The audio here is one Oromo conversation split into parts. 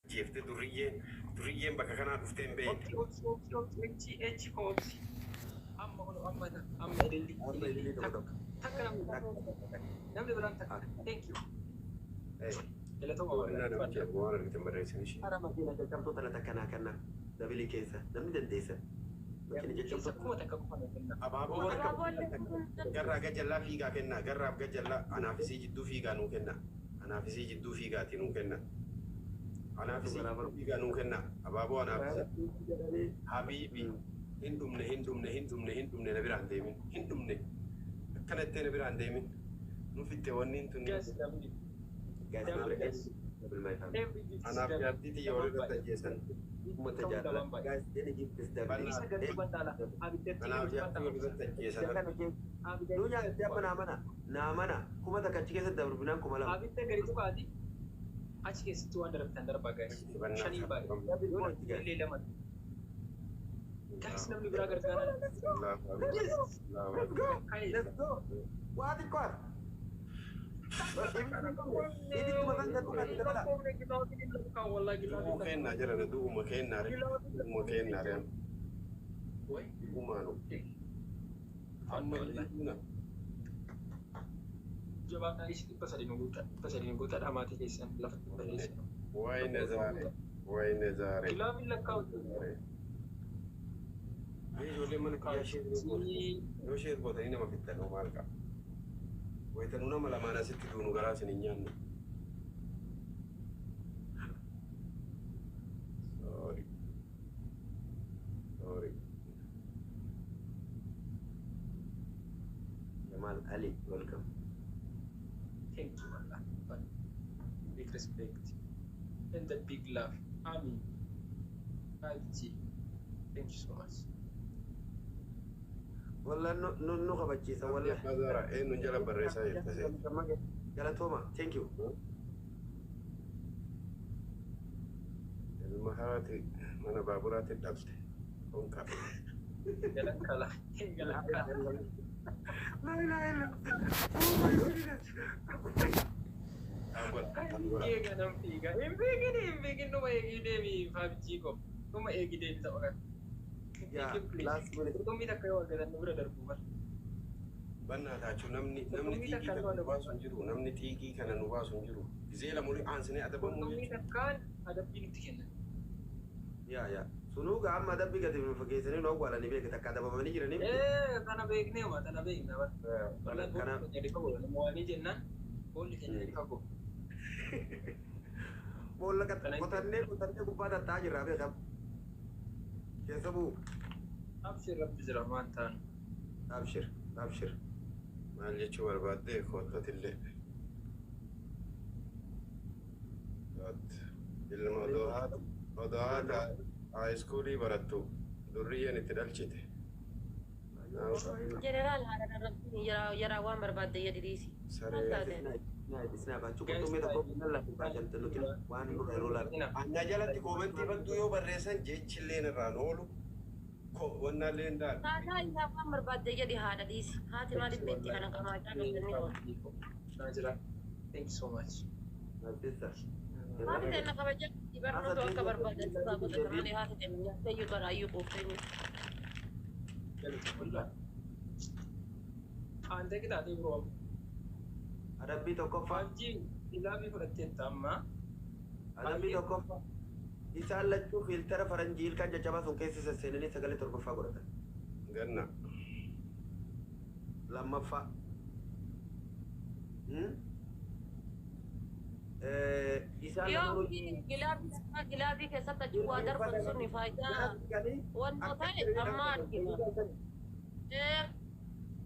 جيفت دريين بك كان عرفتين بين Ochi ochi. Amma ono amma idilli. Amma idilli tokko. Takka namni biraan takka. Thank you. Galatooma وانا نمشي وانا اللي تمرسني شيء Ara makiina jajjabduu tana takkanaa kanna dabilii keessa namni dandeessa. Makiina jajjabduu. Kuma takka kuma kenna. أبابو قرّا قجلا فيقا كنا قرّا قجلا أنا في جدو فيقا نو كنا أنا في جدو فيقا تنو كنا أنا في فيقا نو كنا أبابو أنا في حبيبي هندمنا نبران ديمين هندمنا كانت نبران ديمين نفيت ونين تنين أنا في أبديتي يوري تجيسن Mutajala. Guys, ini give this Bana. Isa gadi bandala. Abidda أنا في أبديتي تجيسن Dunia siapa namanya? Namanya. Kuma tak kacik kesan dabur bilang kuma lam. Abidda gadi tu kadi. Achi ke situ andar tandar bagai. Shani bagai. Lele lamat. Guys namni bira gargara. Let's go. Let's go. What it got? Ini cuma kan jatuh kan kita lah. مكان ناجر أنا دو مكان نارم ومانو أما اللي Jawab dari sini pasal ini gua tak ada mati kesan lafaz Malaysia. وين زاري Gila bila kau tu. يجوا لي من كل شيء لو شيء بوتين ما بيتنو مالك ويتنونا ملا ما نسيت تدونو غراس نينيان sorry Jamal Ali, welcome. Thank you Allah. Big respect and the big love. Amin. Alji. Thank you so much. Wallah no kabachiisa wallah. هذا إنه جل بريسا يتسي Galatoma, thank you. المهارات من بابورات الدبس كونكا Jalan kalah. Jalan kalah. La ilaha illallah. Oh my goodness. Iya kan tiga. Impegin no may gidemi 5G ko. No may gidemi sa oras. Yeah, last minute. Kung mita kayo agad ang mura darbuhan. بنا تاچو نمني تيجي كان نواسون جرو نمني تيجي كان نواسون جرو زي لا مولي انسني ادب Kung مولي mita kan ada pinitikin. Ya, ya. Sunuga amma dabbi gati min fageessanii noo gwaalanii beekata akka adabamanii jiranii. Kana beeknee ma kana beekna ba. Kana jadi kau mo'anii jennaan boolli keenya jadi kau. Boolla qotannee gubbaa tattaa jirraa beekam. Keessa bu'u. Abshir rabbi jira maan ta'an. Abshir, abshir. maal jechuu barbaadde koottatillee ilma odoo haadha haayiskuulii barattu durriyyeen itti dhalchite General yara waan barbaadde yadiriisi. Isnaa baachuu qurxummii tokko nalla baajante nuti waan nurra yeroo laala. Anyaa jalatti koomentii badduu yoo barreessan jechilleen irraan oolu wannaallee hin daal Taataa isaa waan barbaadde yadi haadha dhiisi. Haati maaliif beekti kana qabaachaa dhufanii oolu. Najira. Thank you so much. Haati teenya kabajaa barnoota akka barbaadan isaa godhata malee haati teenya nyaattee iyyuu qaraayyuu quuftee Ante kita ati bro. Adabbii tokkoffaa. 5G ilaabii fudhatteetta amma. Adabbii tokkoffaa. Isaan lachuu filtara faranjii ilkaan jajjabaa sun keessa sesseenanii sagalee torbaffaa godhatan. ganna Lammaffaa. Isaan yoo gilaabii keessatti achi waa darban sun faayidaa wannoo ta'e amma argina.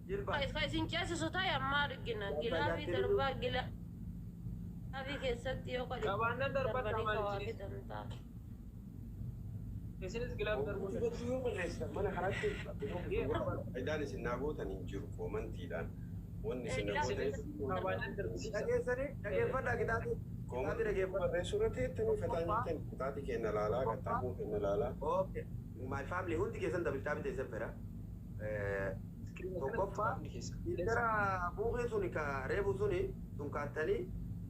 jilbaa. Ka isin ceesisu ta'e amma argina. Gilaabii darbaa gilaabii keessatti yoo kadhi Qabaannan darbata darbanii maal waa jedhee? fidan ta'a. Isinis gilaabii darbuu faayidaan isin naa gootan hin jiru koomantiidhaan wanni isin naa gootan qabaannan darbisiisa. Dhageessanii dhageeffadhaa kitaabni. Kitaabni dhageeffadhaa. barreessuu irratti jettanii fataan jettan kitaati kenna laalaa kattaabuu kenna laalaa Okay. My family hundi keessan dabalataa biteessan fedha. Tokkoffaa filtara buufee suni ka reefu suni sun kaattanii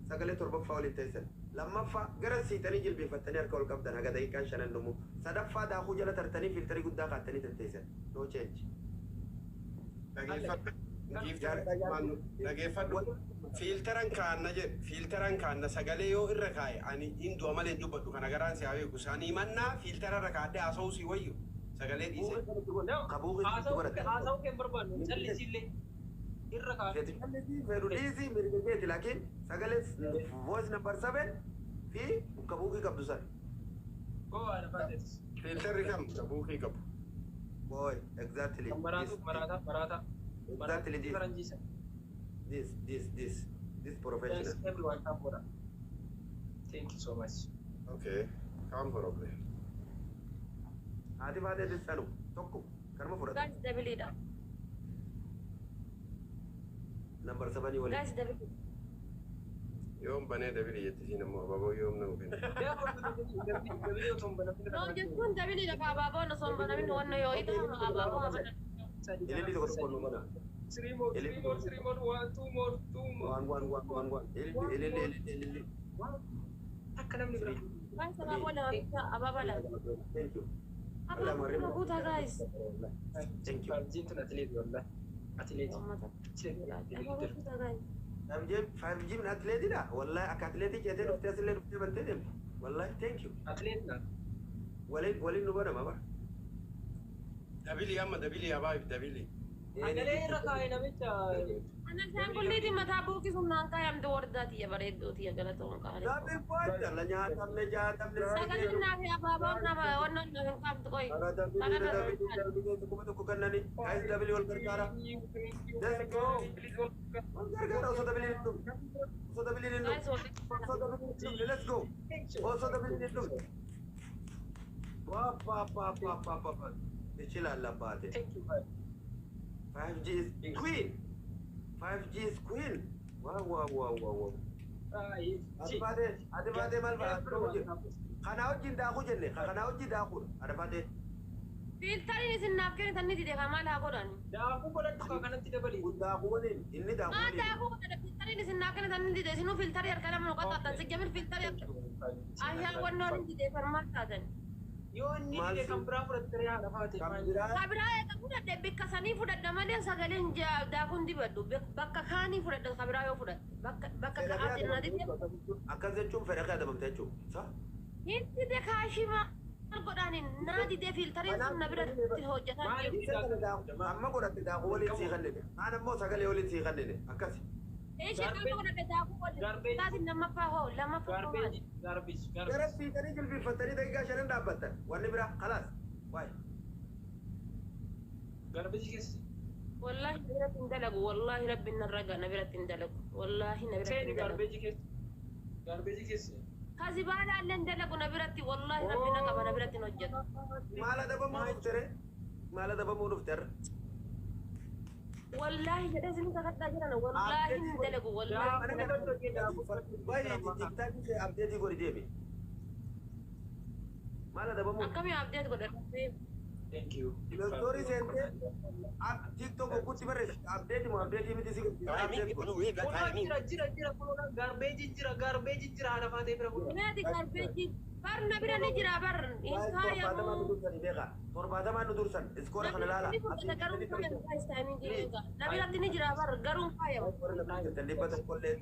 sagalee torbaffaa waliin teessan. لما فا جرس سيتني جلبي فتني أركول كبدنا هذا كان شنن نمو صدفة دا أخو جل ترتني في التري قد قاتني تنتيسن no change dhageeffadhu fiiltaran kaanna jedhe fiiltaran kaanna sagalee yoo irra kaa'e ani induu amalee dubbadhu kana garaan si haa beeku isaanii mannaa fiiltara irra kaadhee haasa'uu si wayyu sagalee dhiise. haasa'uu kee barbaannu callisillee irra kaa'e. Feeru dhiisii mirga keeti laakiin sagalee voice number 7 fi kabuukii qabdu san. Fiiltarri kam kabuukii qabu. Boy, exactly. Marata. Exactly this professional. Yes, everyone come for that. Thank you so much. Okay, come for okay. Adi baade this sanu tokko karma furata. Guys, double it up. Number 7 wali. Guys, double it. Yoom banee dabili jetti siin ammoo abaaboo yoom na hubin. No, jechuun double it up. Abaaboo na son banamin wanna yoo ita abaaboo abana. Ilili tokko no mana. Three more, 1, 2 more. One. Ilili. Akka namni bira. Guys, abaaboo na abaaboo la. Thank you. Abaaboo na guutaa guys. Thank you. Arjintu atileeti wallah. Atileeti. Abaaboo guutaa guys. 5G من أتلتي لا والله أكتلتي جاتين وفتاس اللي نفتي بنتدم والله thank you atileetna. ولين نبنا ما بقى Dabili amma dabili abaayif dabili. Agalee irra kaa'e namicha. Ana isaan kulliiti mataa buuqisuun naan kaayamte wardaati ya bareeddooti ya galatoon qaale. Dabil point la nyaatamne jaatamne Sagaleen naa fi abaaboon nama wannan na hin qabdu qoy. kuma tokko kannani guys dabil wal gargaara let's go wal gargaara osoo dabil hin dhumne osoo dabil hin dhumne osoo dabil hin dhumne let's go osoo dabil hin dhumne wa ichila labate Thank you. 5G is queen 5G is queen wow adibade mal ba kana wajin da ku jenne kana wajin da ku adibade Filtariin isin naaf kennitan ni dide kamaa laa godhan. Daakuu godhadhu kanatti dabali. da ku woni inni da ku Maa daakuu godhadha filtariin isin naaf kennitan ni dide isinuu filtarii harka lama nu qaqqabdan si jamil filtarii harka. Ayyaan wannoon ni dide farmaa taatan. Yoo inni dide kan biraa fudhattee haadha faate. Kabiraa eega fudhadhe bakka sanii fudhadha malee sagaleen daakuun dibadhu bakka kaanii fudhadha kabiraa yoo fudhadhe bakka ka'aatti na dide. akkas jechuun fedha kan adamamte jechuun sa Hin dide kaashima godhaanin naa dide filtariin sun na biratti hojjetan. amma godhatte daakuu waliin sii kannine aan ammoo sagalee waliin sii kannine akkas Eeshe nama godhadhe daakuu waliin taatiin lammaffaa hoo lammaffaa hoo maali? Garbage. gara fiiganii jilbiiffatanii daqiiqaa shanan dhaabbattan wanni biraa khalaas waay Garbage keessa. Wallahi na biratti hin dalagu wallahi rabbiin narra ga'a na biratti hin dalagu wallahi na biratti Seeni hin dalagu. garbage keessa. Garbage keessa. Kasi baala allee hin dalagu na biratti wallahi rabbi na qaba na biratti hin hojjetu. maal adabamuu dhuftere maal adabamuu dhuftere Wallahi jedhee isin kakadhaa jiran wallahi hin dalagu wallahi. baay'ee tiktaakii ishee abdeetii godhi deemi maal adabamuu Akkamii abdeet godhadhee Thank you. Story seentee TikTok guutti barreessi abdeeti moo abdeetii miti si abdeeti godhi Jira kunuuna garbage jira haadha faatee bira kunuuna. Meeti garbeeji bar na bira ni jira bar hin kaayamu. torbaatamaan nu dursan iskoora kana laala Ni fudhata garuu kaayamu kaayistaamiin jireenya. Na biratti ni jira bar garuu kaayamu. dhibba tokkollee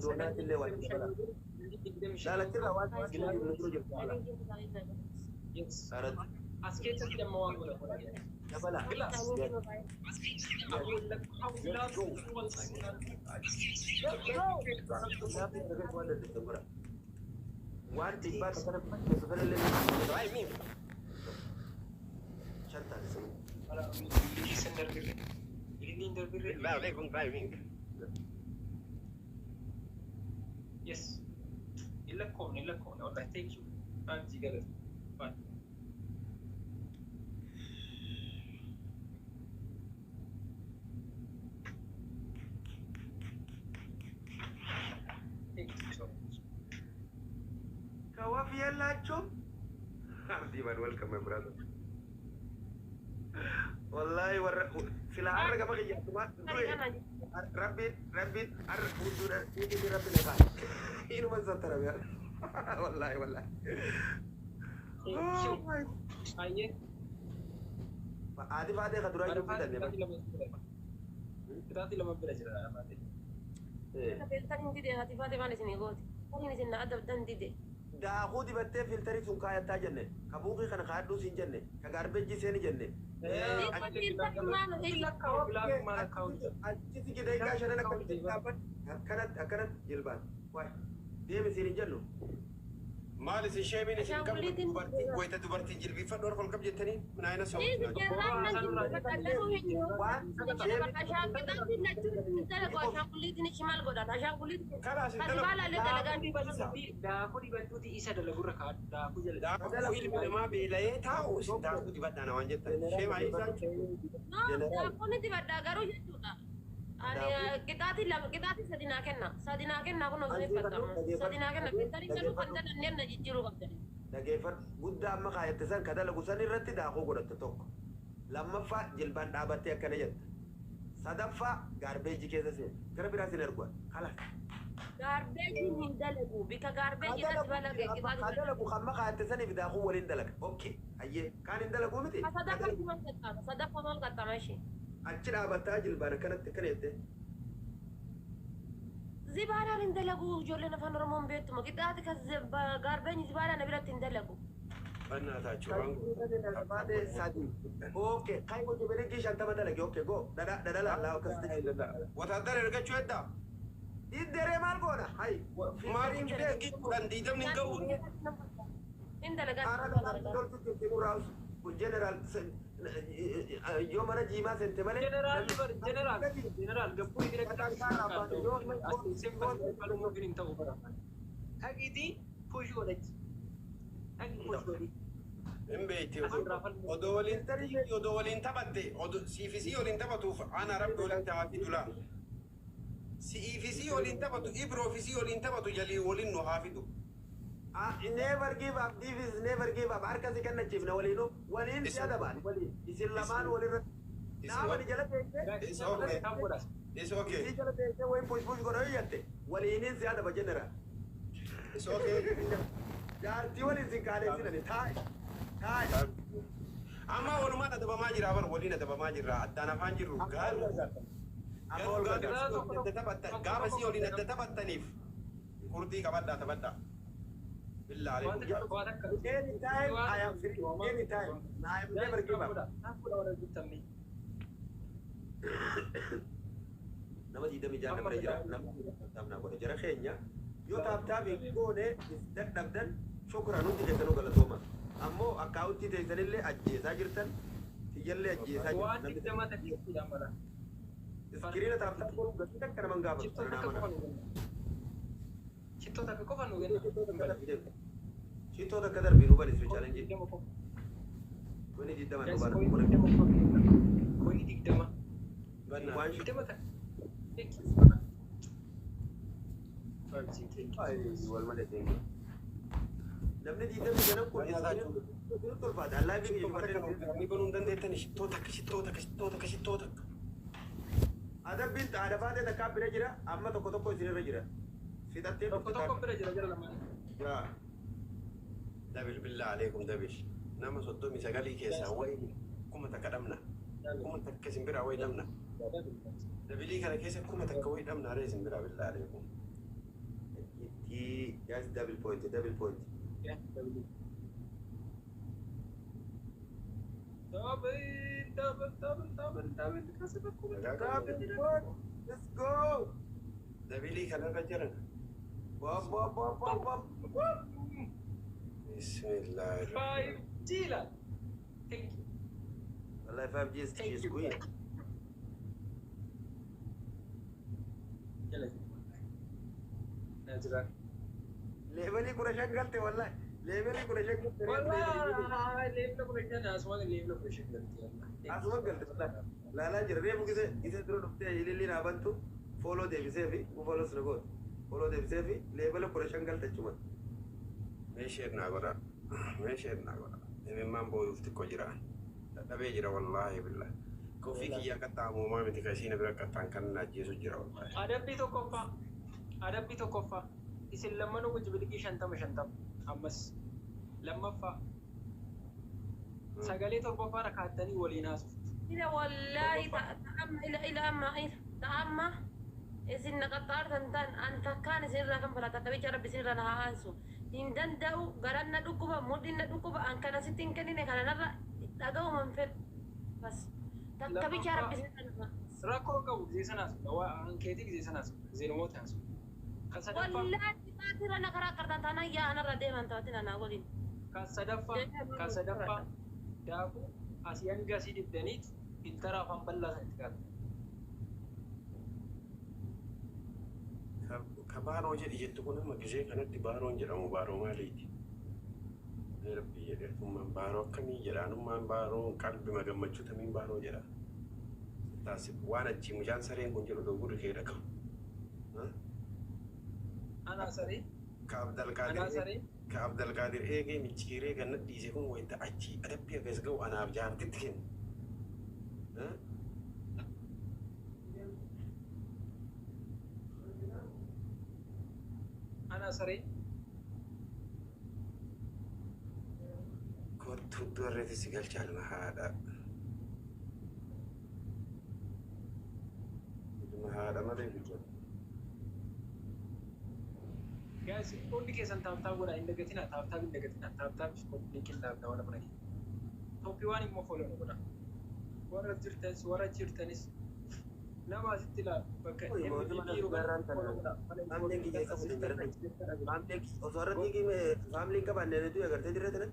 doonaatillee waan ibsala laalachirraa waan nu dura jirtu Yes. As keessatti damma waan godha. dabala waan dhibbaa kana keessa kanallee shantaan Yes. Ilakkoomne. Wallahi thank you. Anti galas. Fine. Thank you so much. Kawaaf yallaachuu abdii man welcome my brother wallahi warra silaa har'a gama kiyyaatumaa du'e ربي ودور يجي ربي نفع إنه ما زترى يا والله Aye. عادي بعد خدوا رايي Kitaati lama bira jira amate. Filtariin dide hati Faatimaan isinii gooti. Kan isin adda addan dide. daakuu dibattee filtarii sun kaayattaa jenne ka buuqii kana kaadhuu siin jenne ka gaarbejjii seeni jenne achisi gideegaa shanan akkanat jilbaan waay deemi siin hin jennu maal isin sheemiin isin qabu dubartii wayita dubartiin jilbiifadhu harka ol qab jettanii min ayina Daakuu dibattuuti isa dalagurra kaadhu. Daakuu jala. daakuu ilmi namaa beela'ee taa'u isin daakuu dibadhaana waan jettan sheema isaan Daakuun dibadhaa garuu jechuudha. Qixaatii sadinaa kenna kun osoo eeggatamu. Sadinaa kenna filtariin jedhu kan jedhan na jijjiiruu qabdan. dhageeffadhu guddaa amma kaayatte san ka dalagu san irratti daakuu godhatte tokko lammaffaa jilbaan dhaabattee akkana jette sadaffaa gaarbeejii keessa seena gara biraas hin arguan kalas Gaarbeejiin hin dalagu bika gaarbeejii irratti balage ka dalagu amma kaayatte saniif daakuu waliin dalaga okkee hayyee kaan hin dalaguu miti sadaffa maal qaxxama ishee. achi dhaabattaa jilbaan akkanatti akkana jette Zibaadhaan hin dalagu ijoolleen afaan Oromoon beektuma qixaati kan gaarbeenyi zibaadhaan biratti hin dalagu. bannaataa oke kai ko jibele gi shantama dalage oke go dada la Allah akasti wataadara ergachuu heddaa idere mal gona hay maal injiree gidduudhaan diidamni hin ga'u Hin dalagaa. general yo mana jima sente male General gabbuu hidhee Agiti push godhachi. Agi push godhi. hin beekte odoo waliin taphatte siifisii waliin taphatuuf ana rabbi waliin taphatti dulaa siifisii waliin taphatu ibroofisii waliin taphatu jalii waliin nu haafidu never give up this is never give up harka si kanna chifna walinu walin siada ban walin isin lamaan walin na wali jala teesse it's okay isi jala teesse way push goro yatte walinin siada ba general it's okay jaarti walin sin kaale sinani tai amma walumaan adabamaa jira bar waliin adabamaa jirra addaan afaan jirru gaafa si waliin adda taphattaniif kurtii qabadhaa taphadhaa بالله عليكم anytime I am free anytime I am never give up nama di demi jangan berjara nama tamna ko jara khenya yo tab tabi gone dadabdan shukran unti ke tanu gala toma ammo account te sanille ajje sajirtan tijalle ajje sajirtan Nama tak tidak marah. screen tab tab ko gatta kana mangaba Cito tak kau kan mungkin. Cito tak kadar binu balik challenge ko ni jidda man bar ko Kau ini tidak mah. banna Tidak mah tak. ay wal male thank you namne jidda mi ganam ko tul fada allah bi ni ni ko nun dandeettani shittoo takka ada bint ada fade da kabira jira amma tokko isinirra jira fidatte Toko bela jara lama. ya dabil billah alaikum dabil nama soddomi sagalii keessaa way kuma takka dhabna kuma takka simbiraa way dhabna dabilii kana keessa kuma takka way dhabna ree simbiraa billah alaikum yes double point Ya, double. Kasih aku. let's go dabilii kanarra jiran bom bismillah 5G lah. Thank you. wallahi 5G is queen Jalan. Najran. लेवली कुरा शंगलते wallahi लेवली कुरा शंगलते Wallah, leave location asma leave location करती है. asma गलते wallahi la la jirre mu kise duro dufte ilili na bantu follow de bisefi mu follow sunago follow de bisefi level कुरा शंगलते chuma meesheer naa godha imimmaan booyuuf xiqqoo jira dadhabee jira wallaahi billah Kofi kiyya kattaa uumamaa miti kasiina bira kattaan kan ajjeesu jira wallahi. Adabbii tokkoffaa isin lammanuu guji bilqii 50 ammas lammaffaa sagalee torbaffaa rakkattanii waliin haasoftu. إلى والله إلى أما إذن نقطار تنتان أنت كان سيرنا كم فلا تكبي ربي سيرنا هانسو إن دندو قرنا دكوبا مودين دكوبا أن كان ستين كنين كان نرى تجاو منفل بس تكبي ربي سيرنا راكو كم زي سناس لو أنكيتي زي سناس زي نموت هانسو والله تكاتير أنا كرا كرتان تانا يا أنا ردي من تواتين أنا أقولين كسدفا داكو أسيان قاسي دبدنيت intara afaan bal'aa sanatti qabu. Ka baaroo jedhi jettu kun amma gisee kanatti baaroon jedhamu baaroo maaliiti? Rabbi jedhetummaan baaroo akkamii jedhaanummaan baaroo qalbii gammachuu tamiin baaroo jedha. Taasif waan achi mucaan sareen kun jedhu dogurri kee dhagahu. Anaa saree? Ka Abdalqaadir eegee michiiree gannat dhiise kun wayita achi adabbii akkas ga'u anaaf jaartitti kenna. Ana sare kottu dorreti sigal chalma hada male bicho guys only kesan taap goda inda gatina taap linkin da wala mana topi wani mo follow no goda wara jirtanis nama sitila bakka family ka banne tu agar te dire tene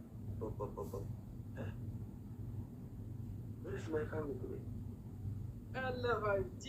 Allah 5G